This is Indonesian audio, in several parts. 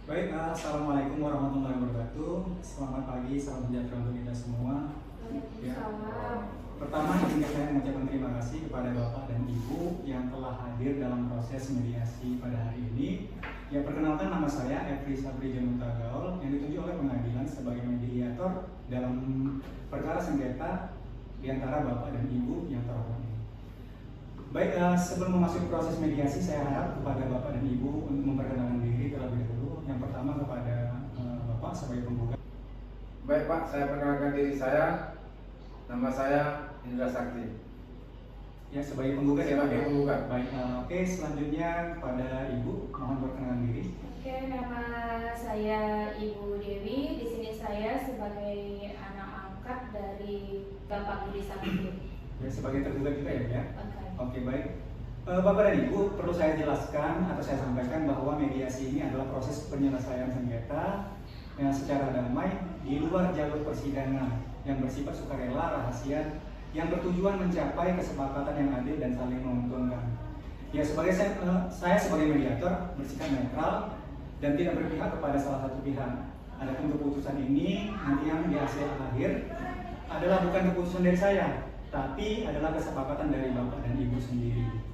Baik, Assalamualaikum warahmatullahi wabarakatuh. Selamat pagi, salam sejahtera untuk kita semua. Ya, Waalaikumsalam. pertama izinkan saya mengucapkan terima kasih kepada Bapak dan Ibu yang telah hadir dalam proses mediasi pada hari ini. Ya, perkenalkan nama saya Efri Sabri Janutagaul yang ditunjuk oleh pengadilan sebagai mediator dalam perkara sengketa di antara Bapak dan Ibu yang terhormat ini. Baik, sebelum memasuki proses mediasi, saya harap kepada Bapak dan Ibu untuk memperkenalkan diri terlebih dahulu. Yang pertama kepada Bapak sebagai penggugat. Baik Pak, saya perkenalkan diri saya. Nama saya Indra Sakti. Ya, sebagai penggugat ya Pak. Sebagai penggugat. Baik, oke, selanjutnya kepada Ibu, mohon perkenalan diri. Oke, nama saya Ibu Dewi. Di sini saya sebagai anak angkat dari Bapak Budi Sakti. Ya, sebagai tergugat juga ya. Oke. Oke, baik. Bapak dan Ibu, perlu saya jelaskan atau saya sampaikan bahwa mediasi ini adalah proses penyelesaian sengketa yang secara damai di luar jalur persidangan yang bersifat sukarela, rahasia, yang bertujuan mencapai kesepakatan yang adil dan saling menguntungkan. Ya, saya sebagai mediator bersikap netral dan tidak berpihak kepada salah satu pihak. Adapun keputusan ini nanti yang di hasil akhir adalah bukan keputusan dari saya, tapi adalah kesepakatan dari Bapak dan Ibu sendiri.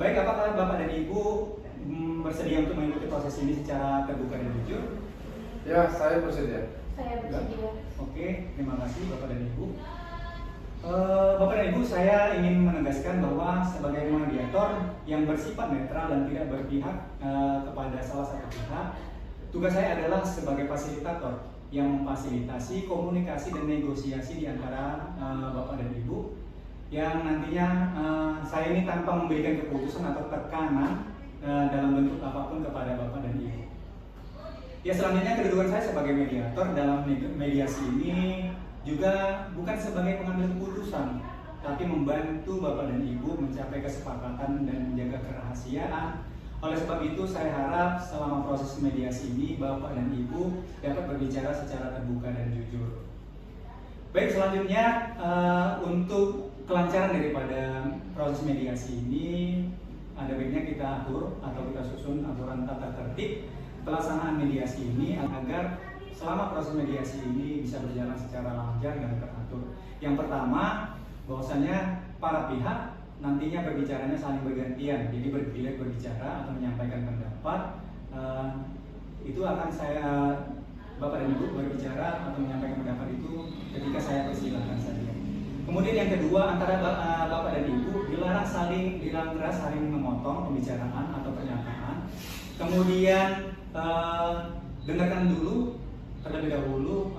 Baik, apakah Bapak dan Ibu bersedia untuk mengikuti proses ini secara terbuka dan jujur? Ya, saya bersedia. Saya bersedia. Oke, terima kasih Bapak dan Ibu. Bapak dan Ibu, saya ingin menegaskan bahwa sebagai mediator yang bersifat netral dan tidak berpihak kepada salah satu pihak, tugas saya adalah sebagai fasilitator yang memfasilitasi komunikasi dan negosiasi di antara Bapak dan Ibu, yang nantinya saya ini tanpa memberikan keputusan atau tekanan dalam bentuk apapun kepada Bapak dan Ibu. Ya, selanjutnya kedudukan saya sebagai mediator dalam mediasi ini juga bukan sebagai pengambil keputusan, tapi membantu Bapak dan Ibu mencapai kesepakatan dan menjaga kerahasiaan. Oleh sebab itu, saya harap selama proses mediasi ini Bapak dan Ibu dapat berbicara secara terbuka dan jujur. Baik, selanjutnya untuk kelancaran daripada proses mediasi ini, ada baiknya kita atur atau kita susun aturan tata tertib pelaksanaan mediasi ini agar selama proses mediasi ini bisa berjalan secara lancar dan teratur. Yang pertama, bahwasanya para pihak nantinya berbicaranya saling bergantian, jadi bergilir berbicara atau menyampaikan pendapat. Itu akan Bapak dan Ibu berbicara atau menyampaikan pendapat itu ketika saya persilahkan saja. Kemudian yang kedua, antara Bapak dan Ibu dilarang keras saling memotong pembicaraan atau pernyataan. Kemudian dengarkan dulu terlebih dahulu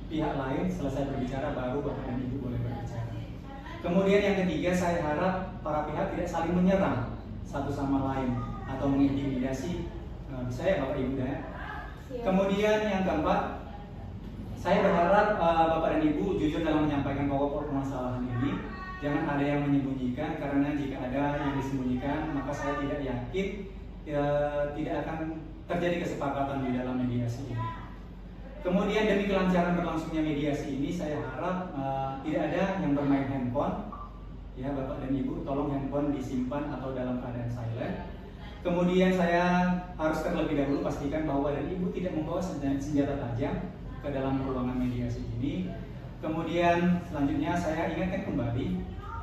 pihak lain selesai berbicara, baru Bapak dan Ibu boleh berbicara. Kemudian yang ketiga, saya harap para pihak tidak saling menyerang satu sama lain atau mengintimidasi. Bisa ya Bapak Ibu ya? Kemudian yang keempat, saya berharap Bapak dan Ibu jujur dalam menyampaikan pokok permasalahan ini. Jangan ada yang menyembunyikan, karena jika ada yang disembunyikan maka saya tidak yakin tidak akan terjadi kesepakatan di dalam mediasi ini. Kemudian demi kelancaran berlangsungnya mediasi ini, saya harap tidak ada yang bermain handphone. Ya Bapak dan Ibu, tolong handphone disimpan atau dalam keadaan silent. Kemudian saya harus terlebih dahulu pastikan bahwa dan Ibu tidak membawa senjata tajam ke dalam ruangan mediasi ini. Kemudian selanjutnya saya ingatkan kembali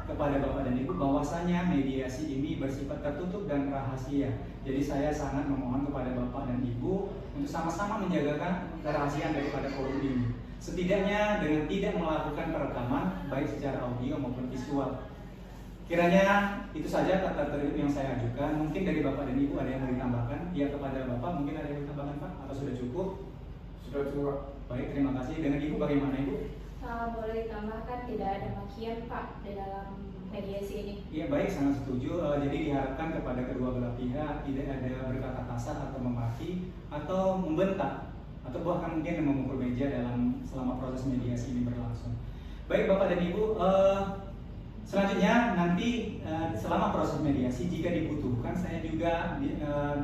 kepada Bapak dan Ibu bahwasanya mediasi ini bersifat tertutup dan rahasia. Jadi saya sangat memohon kepada Bapak dan Ibu untuk sama-sama menjaga kerahasiaan daripada forum ini. Setidaknya dengan tidak melakukan perekaman baik secara audio maupun visual. Kiranya itu saja tata tertib yang saya ajukan. Mungkin dari Bapak dan Ibu ada yang mau ditambahkan? Ya, kepada Bapak mungkin ada yang ditambahkan Pak? Atau sudah cukup? Sudah cukup. Baik, terima kasih. Dengan Ibu bagaimana Ibu? Boleh ditambahkan tidak ada makian Pak di dalam mediasi ini. Iya, baik, sangat setuju. Jadi diharapkan kepada kedua belah pihak tidak ada berkata kasar atau memaki atau membentak atau bahkan mungkin memukul meja selama proses mediasi ini berlangsung. Baik Bapak dan Ibu, selanjutnya nanti selama proses mediasi jika dibutuhkan saya juga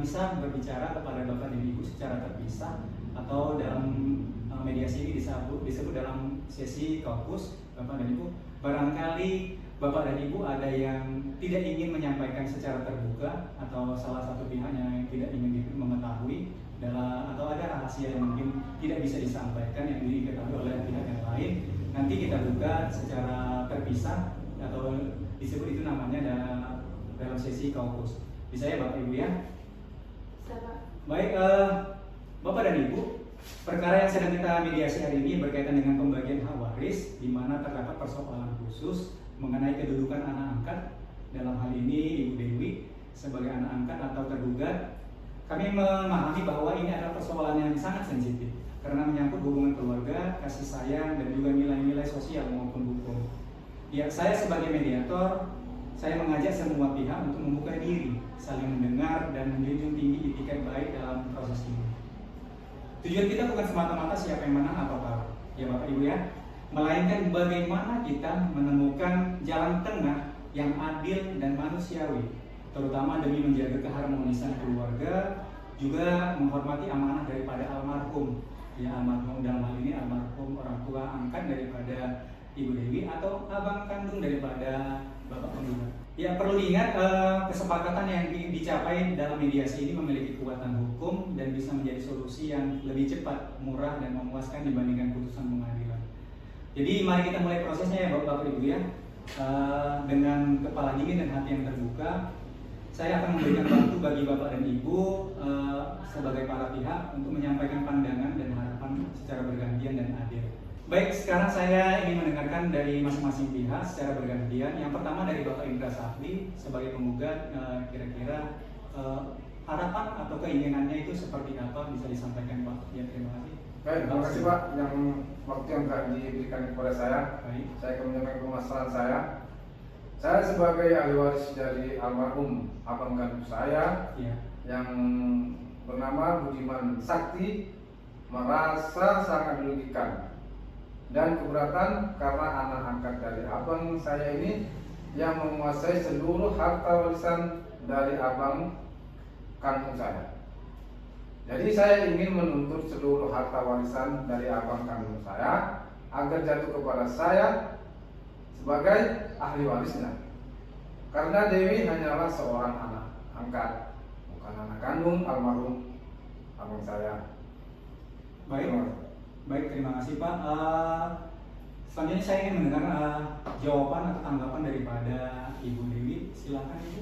bisa berbicara kepada Bapak dan Ibu secara terpisah atau dalam mediasi ini disebut dalam sesi kaukus. Bapak dan Ibu, barangkali Bapak dan Ibu ada yang tidak ingin menyampaikan secara terbuka atau salah satu pihaknya yang tidak ingin mengetahui, atau ada rahasia yang mungkin tidak bisa disampaikan yang diketahui oleh pihak yang lain, nanti kita buka secara terpisah atau disebut itu namanya dalam sesi kaukus. Bisa ya Bapak Ibu ya? Siapa? Baik, Bapak dan Ibu, perkara yang sedang kita mediasi hari ini berkaitan dengan pembagian hak waris, di mana terdapat persoalan khusus mengenai kedudukan anak angkat. Dalam hal ini Ibu Dewi sebagai anak angkat atau tergugat. Kami memahami bahwa ini adalah persoalan yang sangat sensitif karena menyangkut hubungan keluarga, kasih sayang, dan juga nilai-nilai sosial maupun hukum. Ya, saya sebagai mediator, saya mengajak semua pihak untuk membuka diri, saling mendengar, dan menjunjung tinggi etikat baik dalam proses ini. Tujuan kita bukan semata-mata siapa yang menang atau kalah, ya Bapak Ibu ya, melainkan bagaimana kita menemukan jalan tengah yang adil dan manusiawi, terutama demi menjaga keharmonisan keluarga, juga menghormati amanah daripada almarhum. Ya, almarhum dalam hal ini almarhum orang tua angkat daripada Ibu Dewi atau abang kandung daripada Bapak penggugat. Ya, perlu diingat kesepakatan yang dicapai dalam mediasi ini memiliki kekuatan hukum dan bisa menjadi solusi yang lebih cepat, murah, dan memuaskan dibandingkan putusan pengadilan. Jadi mari kita mulai prosesnya ya Bapak Ibu ya. Dengan kepala dingin dan hati yang terbuka, saya akan memberikan waktu bagi Bapak dan Ibu sebagai para pihak untuk menyampaikan pandangan dan harapan secara bergantian dan adil. Baik, sekarang saya ingin mendengarkan dari masing-masing pihak secara bergantian. Yang pertama dari Bapak Indra Sakti sebagai penggugat, kira-kira harapan atau keinginannya itu seperti apa, bisa disampaikan Pak? Ya, terima kasih. Baik, terima kasih Pak yang waktu yang telah diberikan kepada saya. Baik. Saya akan menyampaikan permasalahan saya. Saya sebagai ahli waris dari almarhum abang kandung saya Ya. yang bernama Budiman Sakti merasa sangat dirugikan dan keberatan karena anak angkat dari abang saya ini yang menguasai seluruh harta warisan dari abang kandung saya. Jadi saya ingin menuntut seluruh harta warisan dari abang kandung saya agar jatuh kepada saya sebagai ahli warisnya. Karena Dewi hanyalah seorang anak angkat, bukan anak kandung almarhum abang saya. Baik, terima kasih Pak. Selanjutnya saya ingin mendengar jawaban atau tanggapan daripada Ibu Dewi. Silakan Ibu.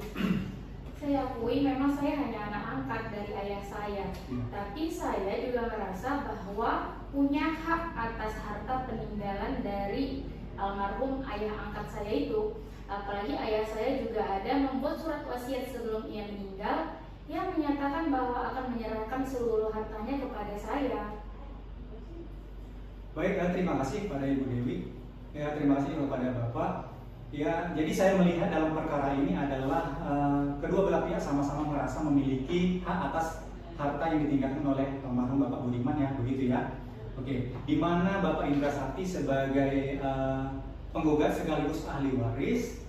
Saya akui memang saya hanya anak angkat dari ayah saya, tapi saya juga merasa bahwa punya hak atas harta peninggalan dari almarhum ayah angkat saya itu. Apalagi ayah saya juga ada membuat surat wasiat sebelum ia meninggal yang menyatakan bahwa akan menyerahkan seluruh hartanya kepada saya. Baik, terima kasih pada Ibu Dewi. Ya, terima kasih kepada Bapak. Ya, jadi saya melihat dalam perkara ini adalah kedua belah pihak sama-sama merasa memiliki hak atas harta yang ditinggalkan oleh almarhum Bapak Budiman ya, begitu ya. Oke, di mana Bapak Indra Sakti sebagai penggugat sekaligus ahli waris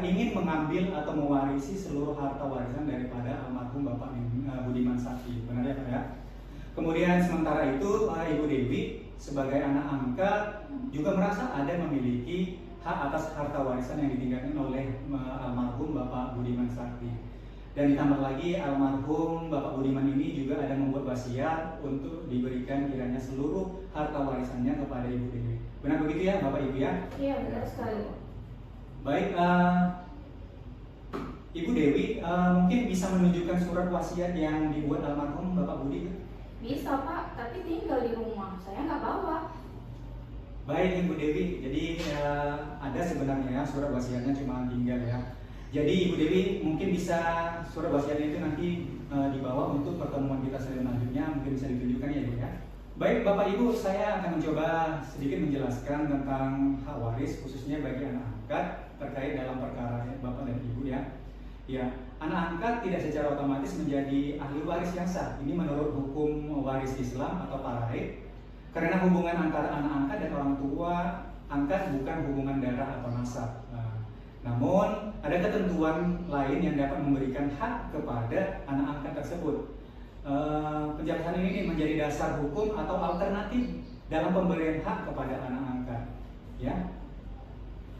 ingin mengambil atau mewarisi seluruh harta warisan daripada almarhum Bapak Budiman Sakti, benar ya Pak ya? Kemudian sementara itu Ibu Dewi sebagai anak angkat juga merasa ada memiliki hak atas harta warisan yang ditinggalkan oleh almarhum Bapak Budiman Sakti. Dan ditambah lagi almarhum Bapak Budiman ini juga ada membuat wasiat untuk diberikan kiranya seluruh harta warisannya kepada Ibu Dewi. Benar begitu ya Bapak Ibu ya? Iya, benar sekali. Baik, Ibu Dewi mungkin bisa menunjukkan surat wasiat yang dibuat almarhum Bapak Budi? Bisa Pak, tapi tinggal di rumah, saya nggak bawa. Baik Ibu Dewi, jadi ada sebenarnya surat wasiatnya cuma tinggal ya. Jadi Ibu Dewi mungkin bisa surat wasiatnya itu nanti dibawa untuk pertemuan kita selanjutnya, mungkin bisa ditunjukkan ya Bu ya. Baik Bapak Ibu, saya akan mencoba sedikit menjelaskan tentang hak waris khususnya bagi anak angkat terkait dalam perkara Bapak dan Ibu ya. Ya, anak angkat tidak secara otomatis menjadi ahli waris yang sah. Ini menurut hukum waris Islam atau faraid. Karena hubungan antara anak angkat dan orang tua angkat bukan hubungan darah atau nasab. Namun ada ketentuan lain yang dapat memberikan hak kepada anak angkat tersebut. Penjelasan ini menjadi dasar hukum atau alternatif dalam pemberian hak kepada anak angkat. Ya,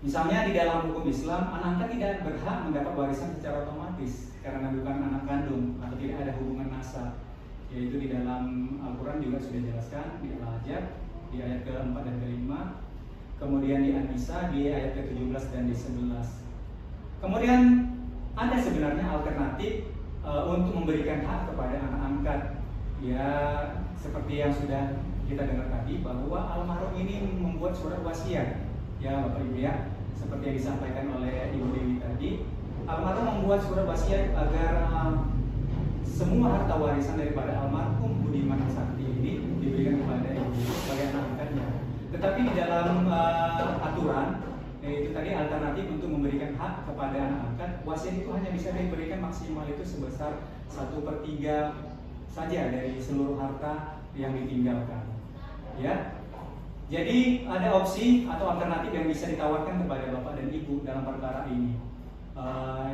misalnya di dalam hukum Islam, anak angkat tidak berhak mendapat warisan secara otomatis karena bukan anak kandung atau tidak ada hubungan nasab. yaitu di dalam Al-Quran juga sudah dijelaskan di Al-Ahzab di ayat ke-4 dan ke-5, kemudian di An-Nisa di ayat ke-17 dan di 11. Kemudian ada sebenarnya alternatif untuk memberikan hak kepada anak angkat. Ya, seperti yang sudah kita dengar tadi bahwa almarhum ini membuat surat wasiat. Ya, Bapak Ibu ya, seperti yang disampaikan oleh Ibu Dewi tadi, almarhum membuat surat wasiat agar semua harta warisan daripada almarhum Budiman Sakti ini diberikan kepada Ibu Dewi sebagai anak angkatnya. Tetapi di dalam aturan, yaitu tadi alternatif untuk memberikan hak kepada anak angkat, wasiat itu hanya bisa diberikan maksimal itu sebesar 1/3 saja dari seluruh harta yang ditinggalkan. Ya, jadi ada opsi atau alternatif yang bisa ditawarkan kepada Bapak dan Ibu dalam perkara ini.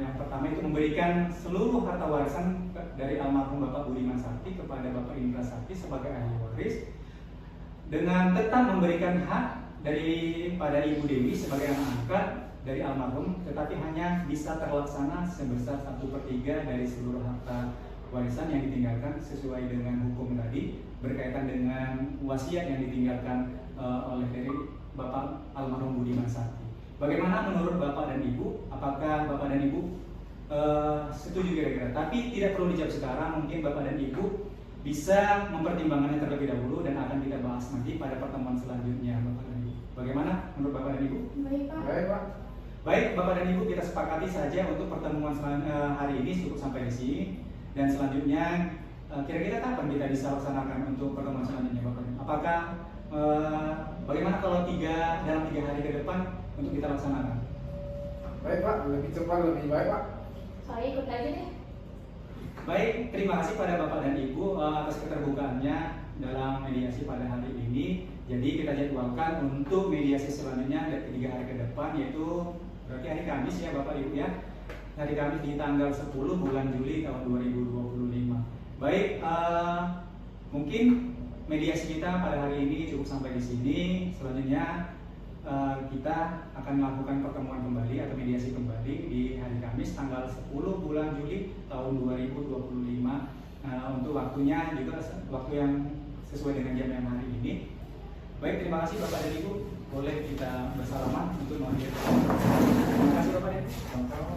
Yang pertama itu memberikan seluruh harta warisan dari almarhum Bapak Budiman Sakti kepada Bapak Indra Sakti sebagai ahli waris, dengan tetap memberikan hak daripada Ibu Dewi sebagai anak angkat dari almarhum, tetapi hanya bisa terlaksana sebesar 1/3 dari seluruh harta warisan yang ditinggalkan sesuai dengan hukum tadi berkaitan dengan wasiat yang ditinggalkan oleh dari Bapak almarhum Budiman Sakti. Bagaimana menurut Bapak dan Ibu? Apakah Bapak dan Ibu setuju kira-kira? Tapi tidak perlu dijawab sekarang, mungkin Bapak dan Ibu bisa mempertimbangkannya terlebih dahulu dan akan kita bahas nanti pada pertemuan selanjutnya, Bapak dan Ibu. Bagaimana menurut Bapak dan Ibu? Baik, Pak. Baik, Pak. Baik, Bapak dan Ibu, kita sepakati saja untuk pertemuan hari ini cukup sampai di sini, dan selanjutnya kira-kira kapan kita bisa laksanakan untuk pertemuan selanjutnya, Bapak? Apakah bagaimana kalau dalam 3 hari ke depan untuk kita laksanakan? Baik, Pak. Lebih cepat lebih baik, Pak. Saya ikut aja deh. Baik, terima kasih pada Bapak dan Ibu atas keterbukaannya dalam mediasi pada hari ini. Jadi kita jadwalkan untuk mediasi selanjutnya 3 hari ke depan, yaitu berarti hari Kamis ya Bapak Ibu ya. Hari Kamis di tanggal 10 bulan Juli tahun 2025. Baik, mungkin mediasi kita pada hari ini cukup sampai di sini. Selanjutnya kita akan melakukan pertemuan kembali atau mediasi kembali di hari Kamis tanggal 10 bulan Juli tahun 2025. Untuk waktunya juga waktu yang sesuai dengan jam yang hari ini. Baik, terima kasih Bapak dan Ibu. Boleh kita bersalaman untuk mengakhiri. Terima kasih Bapak dan Ibu. Sama-sama.